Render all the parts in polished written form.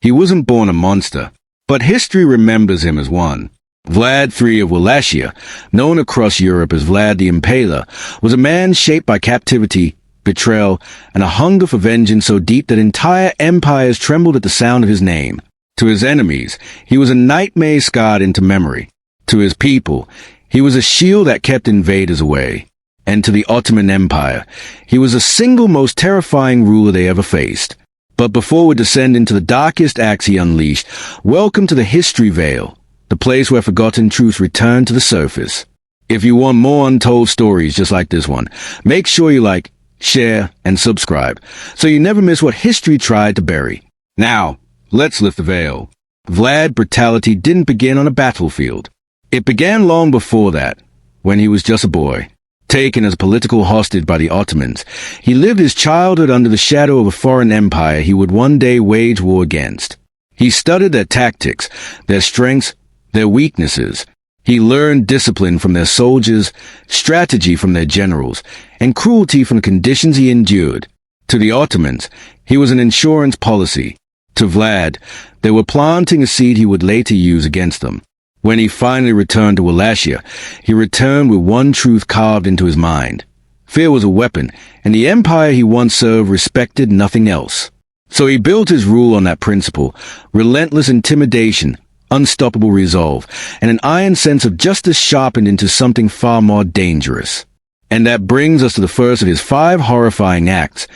He wasn't born a monster, but history remembers him as one. Vlad III of Wallachia, known across Europe as Vlad the Impaler, was a man shaped by captivity, betrayal, and a hunger for vengeance so deep that entire empires trembled at the sound of his name. To his enemies, he was a nightmare scarred into memory. To his people, he was a shield that kept invaders away. And to the Ottoman Empire, he was the single most terrifying ruler they ever faced. But before we descend into the darkest acts he unleashed, welcome to the History Veil, the place where forgotten truths return to the surface. If you want more untold stories just like this one, make sure you like, share, and subscribe, so you never miss what history tried to bury. Now, let's lift the veil. Vlad's brutality didn't begin on a battlefield. It began long before that, when he was just a boy. Taken as political hostage by the Ottomans, he lived his childhood under the shadow of a foreign empire he would one day wage war against. He studied their tactics, their strengths, their weaknesses. He learned discipline from their soldiers, strategy from their generals, and cruelty from the conditions he endured. To the Ottomans, he was an insurance policy. To Vlad, they were planting a seed he would later use against them. When he finally returned to Wallachia, he returned with one truth carved into his mind. Fear was a weapon, and the empire he once served respected nothing else. So he built his rule on that principle: relentless intimidation, unstoppable resolve, and an iron sense of justice sharpened into something far more dangerous. And that brings us to the first of his 5 horrifying acts,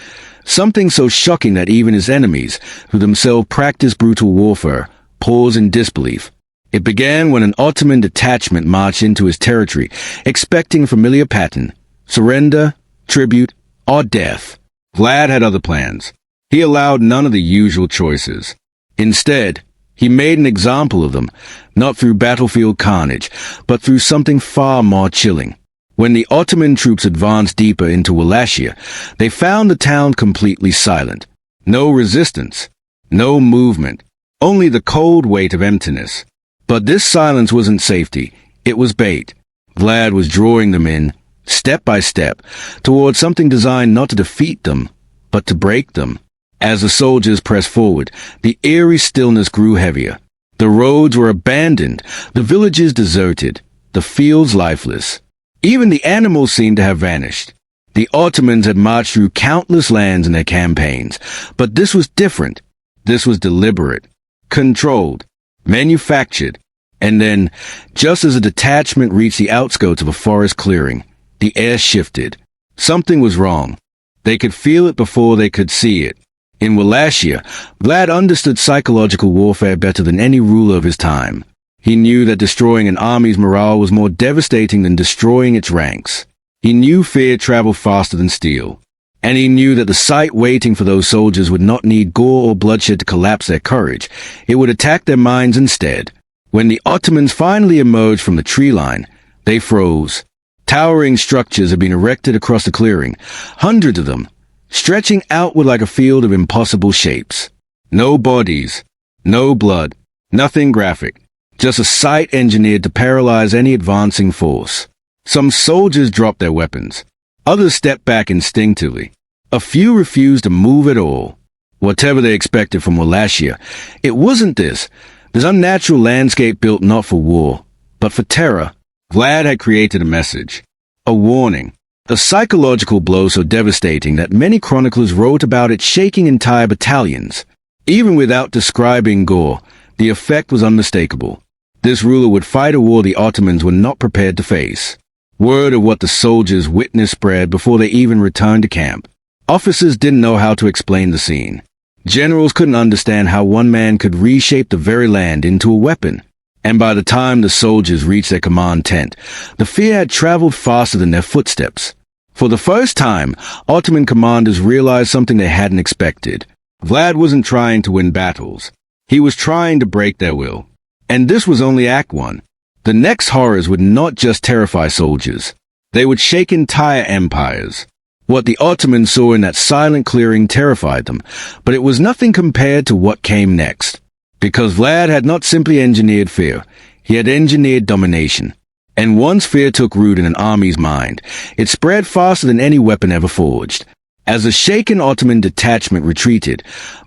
something so shocking that even his enemies, who themselves practiced brutal warfare, pause in disbelief. It began when an Ottoman detachment marched into his territory, expecting a familiar pattern: surrender, tribute, or death. Vlad had other plans. He allowed none of the usual choices. Instead, he made an example of them, not through battlefield carnage, but through something far more chilling. When the Ottoman troops advanced deeper into Wallachia, they found the town completely silent. No resistance, no movement, only the cold weight of emptiness. But this silence wasn't safety, it was bait. Vlad was drawing them in, step by step, towards something designed not to defeat them, but to break them. As the soldiers pressed forward, the eerie stillness grew heavier. The roads were abandoned, the villages deserted, the fields lifeless. Even the animals seemed to have vanished. The Ottomans had marched through countless lands in their campaigns, but this was different. This was deliberate, controlled, manufactured. And then, just as a detachment reached the outskirts of a forest clearing, the air shifted. Something was wrong. They could feel it before they could see it. In Wallachia, Vlad understood psychological warfare better than any ruler of his time. He knew that destroying an army's morale was more devastating than destroying its ranks. He knew fear traveled faster than steel. And he knew that the sight waiting for those soldiers would not need gore or bloodshed to collapse their courage. It would attack their minds instead. When the Ottomans finally emerged from the tree line, they froze. Towering structures had been erected across the clearing, hundreds of them, stretching outward like a field of impossible shapes. No bodies, no blood, nothing graphic, just a sight engineered to paralyze any advancing force. Some soldiers dropped their weapons. Others stepped back instinctively. A few refused to move at all. Whatever they expected from Wallachia, it wasn't this unnatural landscape built not for war, but for terror. Vlad had created a message, a warning, a psychological blow so devastating that many chroniclers wrote about it shaking entire battalions. Even without describing gore, the effect was unmistakable. This ruler would fight a war the Ottomans were not prepared to face. Word of what the soldiers witnessed spread before they even returned to camp. Officers didn't know how to explain the scene. Generals couldn't understand how one man could reshape the very land into a weapon. And by the time the soldiers reached their command tent, the fear had traveled faster than their footsteps. For the first time, Ottoman commanders realized something they hadn't expected. Vlad wasn't trying to win battles. He was trying to break their will. And this was only Act 1. The next horrors would not just terrify soldiers. They would shake entire empires. What the Ottomans saw in that silent clearing terrified them, but it was nothing compared to what came next. Because Vlad had not simply engineered fear, he had engineered domination. And once fear took root in an army's mind, it spread faster than any weapon ever forged. As the shaken Ottoman detachment retreated,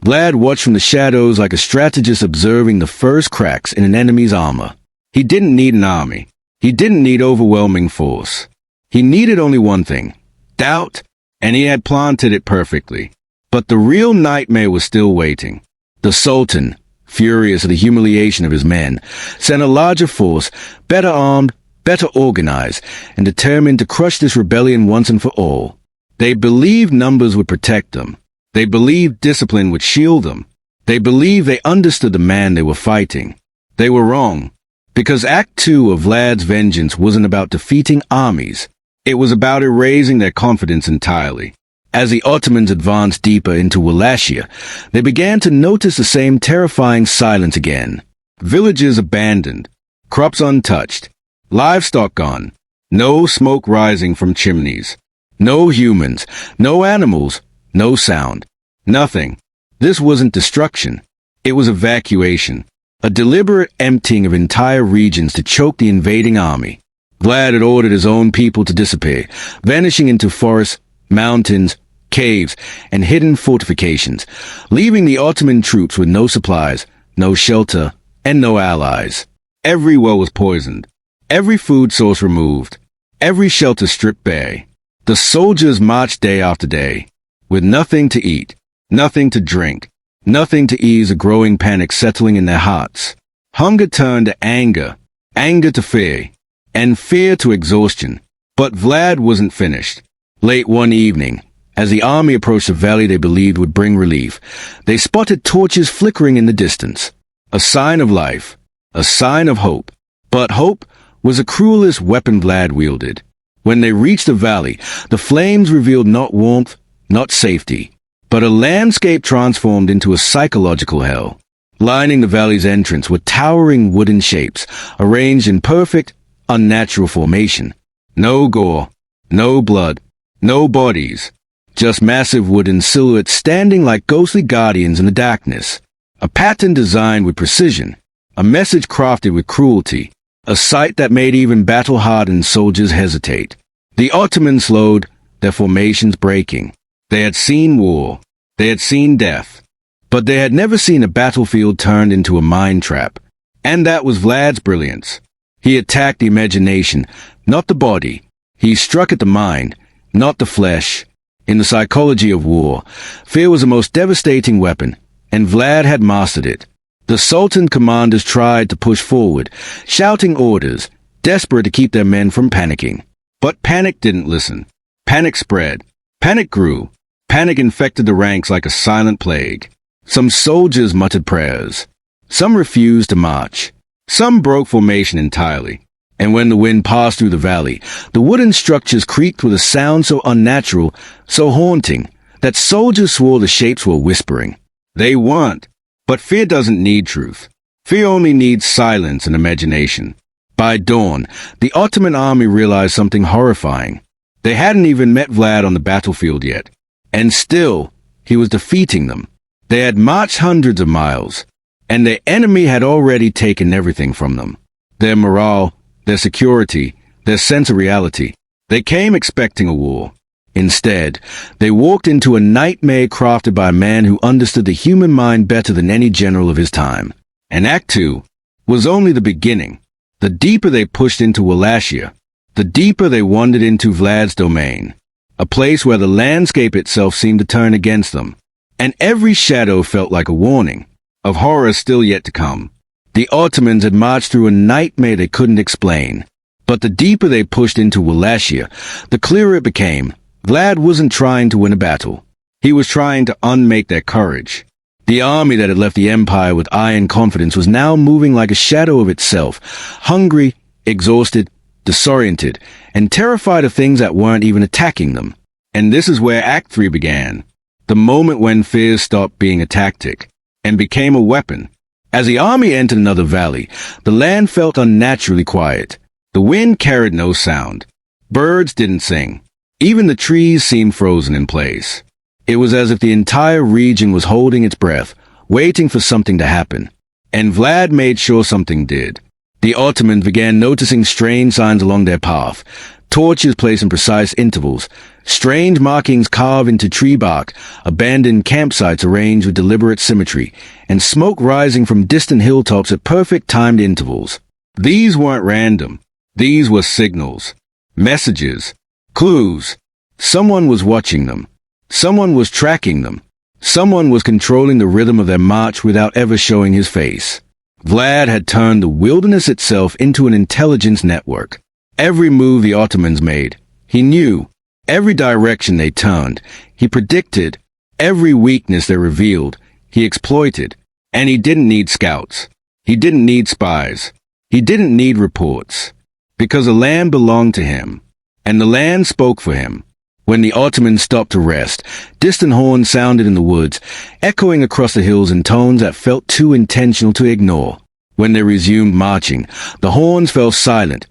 Vlad watched from the shadows like a strategist observing the first cracks in an enemy's armor. He didn't need an army. He didn't need overwhelming force. He needed only one thing: doubt, and he had planted it perfectly. But the real nightmare was still waiting. The Sultan, furious at the humiliation of his men, sent a larger force, better armed, better organized, and determined to crush this rebellion once and for all. They believed numbers would protect them. They believed discipline would shield them. They believed they understood the man they were fighting. They were wrong, because Act 2 of Vlad's vengeance wasn't about defeating armies. It was about erasing their confidence entirely. As the Ottomans advanced deeper into Wallachia, they began to notice the same terrifying silence again. Villages abandoned, crops untouched, livestock gone, no smoke rising from chimneys. No humans, no animals, no sound. Nothing. This wasn't destruction. It was evacuation. A deliberate emptying of entire regions to choke the invading army. Vlad had ordered his own people to disappear, vanishing into forests, mountains, caves, and hidden fortifications, leaving the Ottoman troops with no supplies, no shelter, and no allies. Every well was poisoned. Every food source removed. Every shelter stripped bare. The soldiers marched day after day, with nothing to eat, nothing to drink, nothing to ease a growing panic settling in their hearts. Hunger turned to anger, anger to fear, and fear to exhaustion. But Vlad wasn't finished. Late one evening, as the army approached a valley they believed would bring relief, they spotted torches flickering in the distance. A sign of life, a sign of hope. But hope was the cruelest weapon Vlad wielded. When they reached the valley, the flames revealed not warmth, not safety, but a landscape transformed into a psychological hell. Lining the valley's entrance were towering wooden shapes, arranged in perfect, unnatural formation. No gore, no blood, no bodies, just massive wooden silhouettes standing like ghostly guardians in the darkness. A pattern designed with precision, a message crafted with cruelty. A sight that made even battle-hardened soldiers hesitate. The Ottomans slowed, their formations breaking. They had seen war. They had seen death. But they had never seen a battlefield turned into a mine trap. And that was Vlad's brilliance. He attacked the imagination, not the body. He struck at the mind, not the flesh. In the psychology of war, fear was the most devastating weapon, and Vlad had mastered it. The Sultan commanders tried to push forward, shouting orders, desperate to keep their men from panicking. But panic didn't listen. Panic spread. Panic grew. Panic infected the ranks like a silent plague. Some soldiers muttered prayers. Some refused to march. Some broke formation entirely. And when the wind passed through the valley, the wooden structures creaked with a sound so unnatural, so haunting, that soldiers swore the shapes were whispering. They weren't. But fear doesn't need truth. Fear only needs silence and imagination. By dawn, the Ottoman army realized something horrifying. They hadn't even met Vlad on the battlefield yet. And still, he was defeating them. They had marched hundreds of miles, and their enemy had already taken everything from them. Their morale, their security, their sense of reality. They came expecting a war. Instead, they walked into a nightmare crafted by a man who understood the human mind better than any general of his time. And Act 2 was only the beginning. The deeper they pushed into Wallachia, the deeper they wandered into Vlad's domain, a place where the landscape itself seemed to turn against them. And every shadow felt like a warning of horror still yet to come. The Ottomans had marched through a nightmare they couldn't explain. But the deeper they pushed into Wallachia, the clearer it became. Vlad wasn't trying to win a battle. He was trying to unmake their courage. The army that had left the empire with iron confidence was now moving like a shadow of itself, hungry, exhausted, disoriented, and terrified of things that weren't even attacking them. And this is where Act 3 began. The moment when fear stopped being a tactic and became a weapon. As the army entered another valley, the land felt unnaturally quiet. The wind carried no sound. Birds didn't sing. Even the trees seemed frozen in place. It was as if the entire region was holding its breath, waiting for something to happen. And Vlad made sure something did. The Ottomans began noticing strange signs along their path. Torches placed in precise intervals, Strange markings carved into tree bark, abandoned campsites arranged with deliberate symmetry, and smoke rising from distant hilltops at perfect timed intervals. These weren't random. These were signals. Messages. Clues. Someone was watching them. Someone was tracking them. Someone was controlling the rhythm of their march without ever showing his face. Vlad had turned the wilderness itself into an intelligence network. Every move the Ottomans made, he knew. Every direction they turned, he predicted. Every weakness they revealed, he exploited. And he didn't need scouts. He didn't need spies. He didn't need reports. Because the land belonged to him. And the land spoke for him. When the Ottomans stopped to rest, distant horns sounded in the woods, echoing across the hills in tones that felt too intentional to ignore. When they resumed marching, the horns fell silent,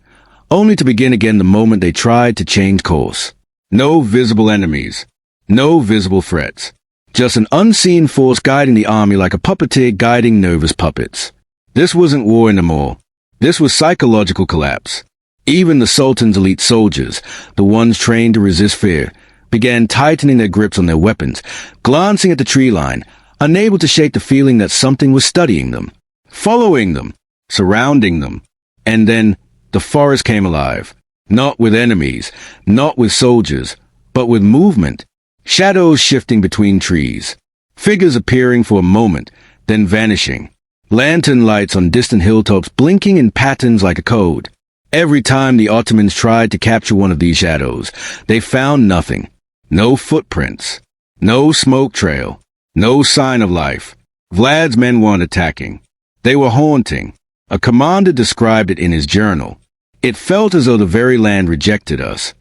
only to begin again the moment they tried to change course. No visible enemies. No visible threats. Just an unseen force guiding the army like a puppeteer guiding nervous puppets. This wasn't war anymore. This was psychological collapse. Even the Sultan's elite soldiers, the ones trained to resist fear, began tightening their grips on their weapons, glancing at the tree line, unable to shake the feeling that something was studying them, following them, surrounding them. And then the forest came alive. Not with enemies, not with soldiers, but with movement. Shadows shifting between trees. Figures appearing for a moment, then vanishing. Lantern lights on distant hilltops blinking in patterns like a code. Every time the Ottomans tried to capture one of these shadows, they found nothing. No footprints. No smoke trail. No sign of life. Vlad's men weren't attacking. They were haunting. A commander described it in his journal. It felt as though the very land rejected us.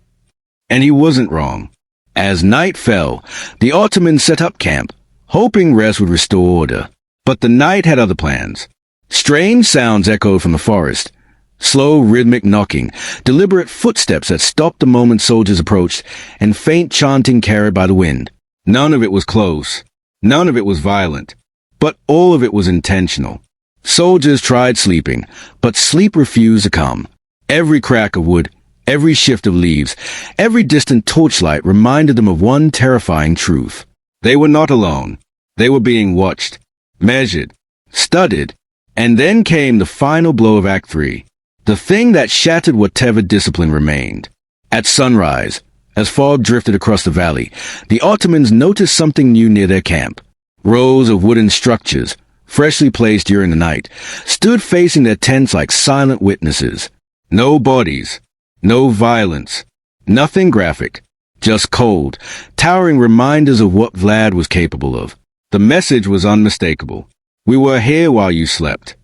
And he wasn't wrong. As night fell, the Ottomans set up camp, hoping rest would restore order. But the night had other plans. Strange sounds echoed from the forest. Slow, rhythmic knocking, deliberate footsteps that stopped the moment soldiers approached, and faint chanting carried by the wind. None of it was close. None of it was violent. But all of it was intentional. Soldiers tried sleeping, but sleep refused to come. Every crack of wood, every shift of leaves, every distant torchlight reminded them of one terrifying truth. They were not alone. They were being watched, measured, studied. And then came the final blow of Act 3. The thing that shattered whatever discipline remained. At sunrise, as fog drifted across the valley, the Ottomans noticed something new near their camp. Rows of wooden structures, freshly placed during the night, stood facing their tents like silent witnesses. No bodies, no violence, nothing graphic, just cold, towering reminders of what Vlad was capable of. The message was unmistakable. We were here while you slept.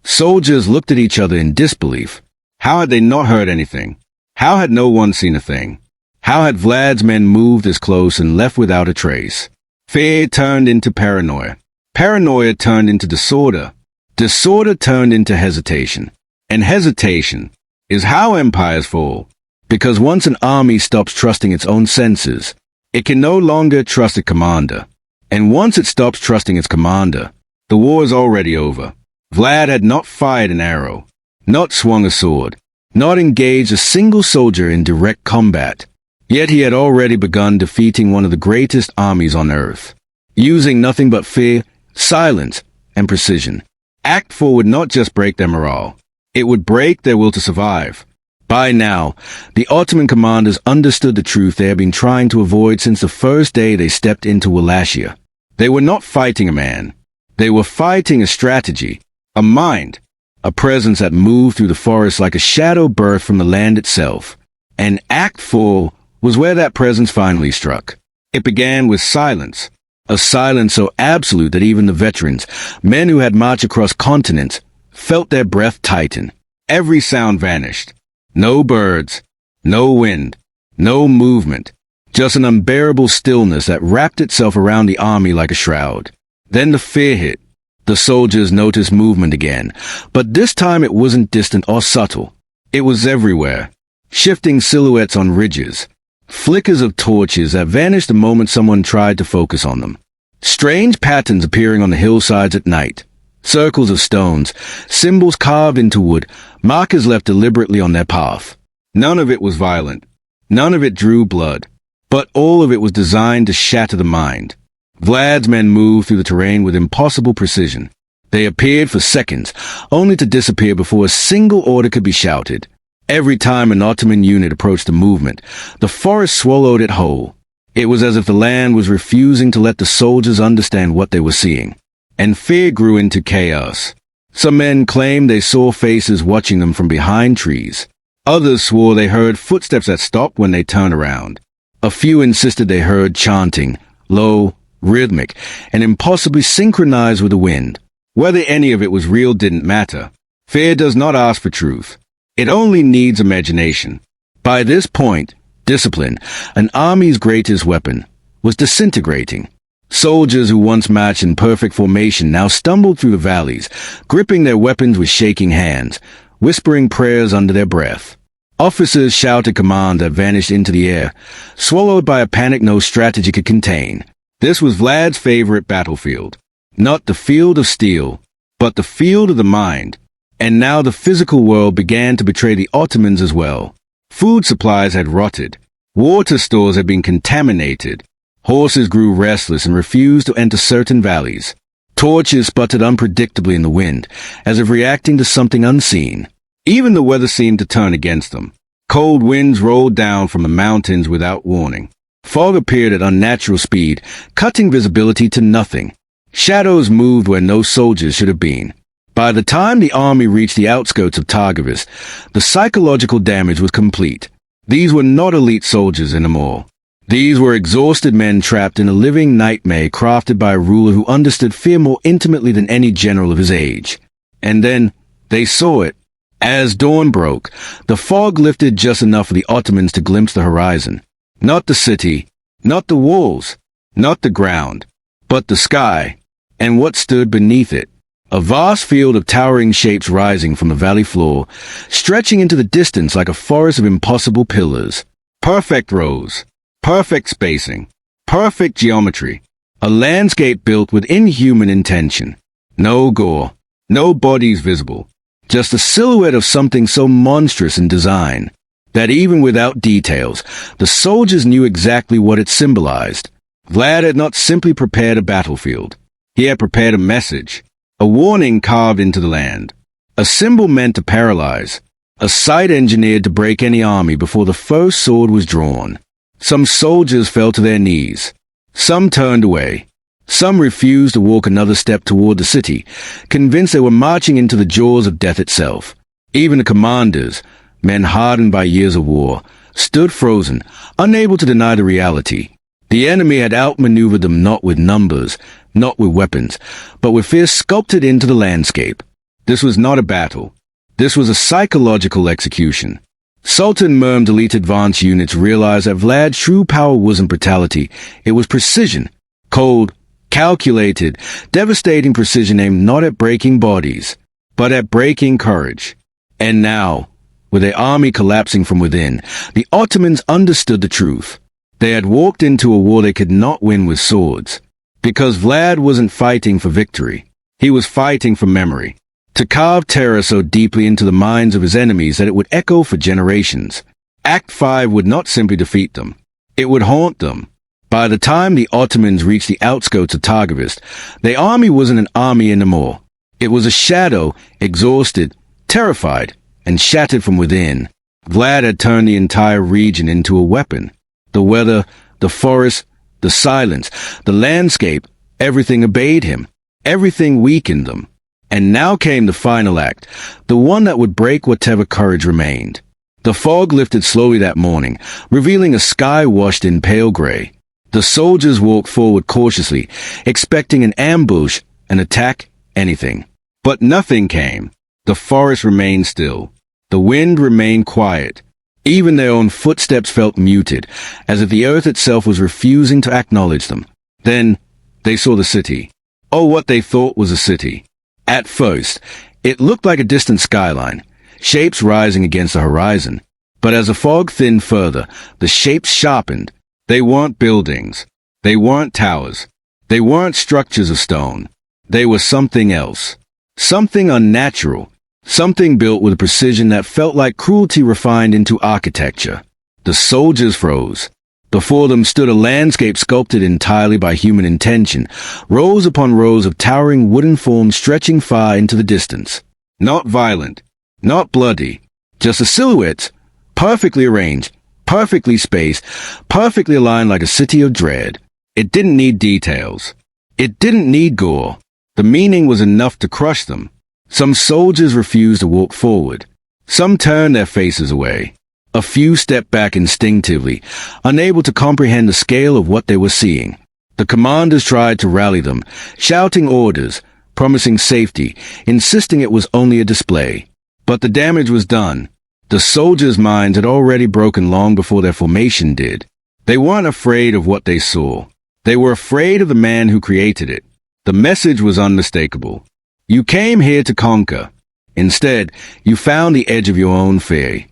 Soldiers looked at each other in disbelief. How had they not heard anything? How had no one seen a thing? How had Vlad's men moved this close and left without a trace? Fear turned into paranoia. Paranoia turned into disorder. Disorder turned into hesitation. And hesitation is how empires fall. Because once an army stops trusting its own senses, it can no longer trust a commander. And once it stops trusting its commander, the war is already over. Vlad had not fired an arrow, not swung a sword, not engaged a single soldier in direct combat. Yet he had already begun defeating one of the greatest armies on earth. Using nothing but fear, silence, and precision. Act 4 would not just break their morale. It would break their will to survive. By now, the Ottoman commanders understood the truth they had been trying to avoid since the first day they stepped into Wallachia. They were not fighting a man. They were fighting a strategy, a mind, a presence that moved through the forest like a shadow birthed from the land itself. And Act 4 was where that presence finally struck. It began with silence, a silence so absolute that even the veterans, men who had marched across continents, felt their breath tighten. Every sound vanished. No birds, no wind, no movement, just an unbearable stillness that wrapped itself around the army like a shroud. Then the fear hit. The soldiers noticed movement again, but this time it wasn't distant or subtle. It was everywhere. Shifting silhouettes on ridges, flickers of torches that vanished the moment someone tried to focus on them. Strange patterns appearing on the hillsides at night. Circles of stones, symbols carved into wood, markers left deliberately on their path. None of it was violent. None of it drew blood. But all of it was designed to shatter the mind. Vlad's men moved through the terrain with impossible precision. They appeared for seconds, only to disappear before a single order could be shouted. Every time an Ottoman unit approached the movement, the forest swallowed it whole. It was as if the land was refusing to let the soldiers understand what they were seeing. And fear grew into chaos. Some men claimed they saw faces watching them from behind trees. Others swore they heard footsteps that stopped when they turned around. A few insisted they heard chanting, low, rhythmic, and impossibly synchronized with the wind. Whether any of it was real didn't matter. Fear does not ask for truth. It only needs imagination. By this point, discipline, an army's greatest weapon, was disintegrating. Soldiers who once marched in perfect formation now stumbled through the valleys, gripping their weapons with shaking hands, whispering prayers under their breath. Officers shouted commands that vanished into the air, swallowed by a panic no strategy could contain. This was Vlad's favorite battlefield. Not the field of steel, but the field of the mind. And now the physical world began to betray the Ottomans as well. Food supplies had rotted. Water stores had been contaminated. Horses grew restless and refused to enter certain valleys. Torches sputtered unpredictably in the wind, as if reacting to something unseen. Even the weather seemed to turn against them. Cold winds rolled down from the mountains without warning. Fog appeared at unnatural speed, cutting visibility to nothing. Shadows moved where no soldiers should have been. By the time the army reached the outskirts of Targovist, the psychological damage was complete. These were not elite soldiers anymore. These were exhausted men trapped in a living nightmare crafted by a ruler who understood fear more intimately than any general of his age. And then, they saw it. As dawn broke, the fog lifted just enough for the Ottomans to glimpse the horizon. Not the city, not the walls, not the ground, but the sky, and what stood beneath it. A vast field of towering shapes rising from the valley floor, stretching into the distance like a forest of impossible pillars. Perfect rows, perfect spacing, perfect geometry. A landscape built with inhuman intention. No gore, no bodies visible. Just a silhouette of something so monstrous in design that even without details, the soldiers knew exactly what it symbolized. Vlad had not simply prepared a battlefield. He had prepared a message, a warning carved into the land, a symbol meant to paralyze, a sight engineered to break any army before the first sword was drawn. Some soldiers fell to their knees. Some turned away. Some refused to walk another step toward the city, convinced they were marching into the jaws of death itself. Even the commanders, men hardened by years of war, stood frozen, unable to deny the reality. The enemy had outmaneuvered them not with numbers, not with weapons, but with fear sculpted into the landscape. This was not a battle. This was a psychological execution. Sultan Mehmed elite advanced units realized that Vlad's true power wasn't brutality, it was precision. Cold, calculated, devastating precision aimed not at breaking bodies, but at breaking courage. And now, with their army collapsing from within, the Ottomans understood the truth. They had walked into a war they could not win with swords. Because Vlad wasn't fighting for victory. He was fighting for memory. To carve terror so deeply into the minds of his enemies that it would echo for generations. Act 5 would not simply defeat them. It would haunt them. By the time the Ottomans reached the outskirts of Targovist, their army wasn't an army anymore. It was a shadow, exhausted, terrified, and shattered from within. Vlad had turned the entire region into a weapon. The weather, the forest, the silence, the landscape, everything obeyed him. Everything weakened them. And now came the final act, the one that would break whatever courage remained. The fog lifted slowly that morning, revealing a sky washed in pale gray. The soldiers walked forward cautiously, expecting an ambush, an attack, anything. But nothing came. The forest remained still. The wind remained quiet. Even their own footsteps felt muted, as if the earth itself was refusing to acknowledge them. Then, they saw the city. Oh, what they thought was a city. At first, it looked like a distant skyline, shapes rising against the horizon. But as the fog thinned further, the shapes sharpened. They weren't buildings. They weren't towers. They weren't structures of stone. They were something else. Something unnatural. Something built with a precision that felt like cruelty refined into architecture. The soldiers froze. Before them stood a landscape sculpted entirely by human intention, rows upon rows of towering wooden forms stretching far into the distance. Not violent, not bloody, just a silhouette, perfectly arranged, perfectly spaced, perfectly aligned like a city of dread. It didn't need details. It didn't need gore. The meaning was enough to crush them. Some soldiers refused to walk forward. Some turned their faces away. A few stepped back instinctively, unable to comprehend the scale of what they were seeing. The commanders tried to rally them, shouting orders, promising safety, insisting it was only a display. But the damage was done. The soldiers' minds had already broken long before their formation did. They weren't afraid of what they saw. They were afraid of the man who created it. The message was unmistakable. You came here to conquer. Instead, you found the edge of your own fear.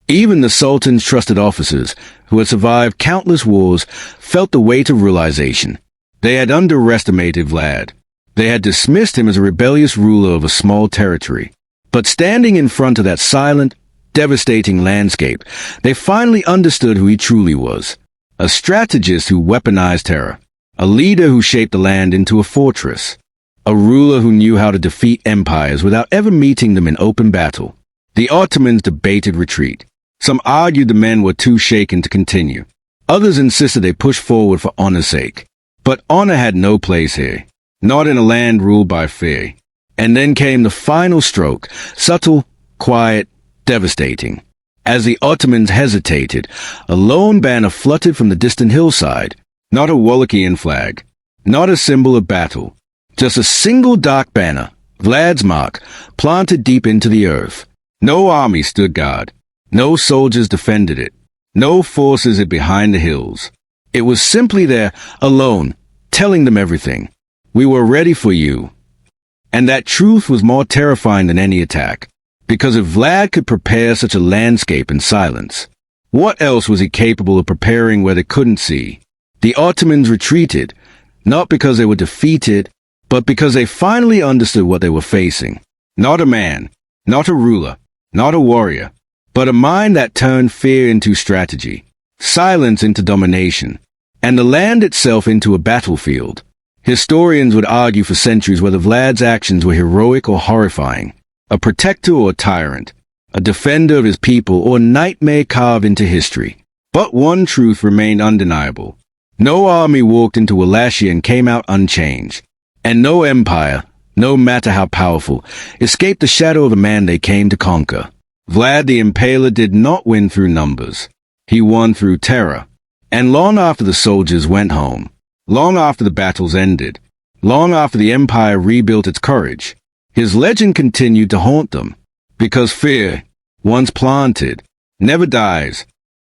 Even the Sultan's trusted officers, who had survived countless wars, felt the weight of realization. They had underestimated Vlad. They had dismissed him as a rebellious ruler of a small territory. But standing in front of that silent, devastating landscape, they finally understood who he truly was. A strategist who weaponized terror. A leader who shaped the land into a fortress. A ruler who knew how to defeat empires without ever meeting them in open battle. The Ottomans debated retreat. Some argued the men were too shaken to continue. Others insisted they push forward for honor's sake. But honor had no place here. Not in a land ruled by fear. And then came the final stroke, subtle, quiet, devastating. As the Ottomans hesitated, a lone banner fluttered from the distant hillside. Not a Wallachian flag. Not a symbol of battle. Just a single dark banner, Vlad's mark, planted deep into the earth. No army stood guard. No soldiers defended it. No forces hid behind the hills. It was simply there, alone, telling them everything. We were ready for you. And that truth was more terrifying than any attack. Because if Vlad could prepare such a landscape in silence, what else was he capable of preparing where they couldn't see? The Ottomans retreated, not because they were defeated, but because they finally understood what they were facing. Not a man, not a ruler, not a warrior, but a mind that turned fear into strategy, silence into domination, and the land itself into a battlefield. Historians would argue for centuries whether Vlad's actions were heroic or horrifying, a protector or a tyrant, a defender of his people or a nightmare carved into history. But one truth remained undeniable. No army walked into Wallachia and came out unchanged. And no empire, no matter how powerful, escaped the shadow of the man they came to conquer. Vlad the Impaler did not win through numbers. He won through terror. And long after the soldiers went home, long after the battles ended, long after the empire rebuilt its courage, his legend continued to haunt them. Because fear, once planted, never dies,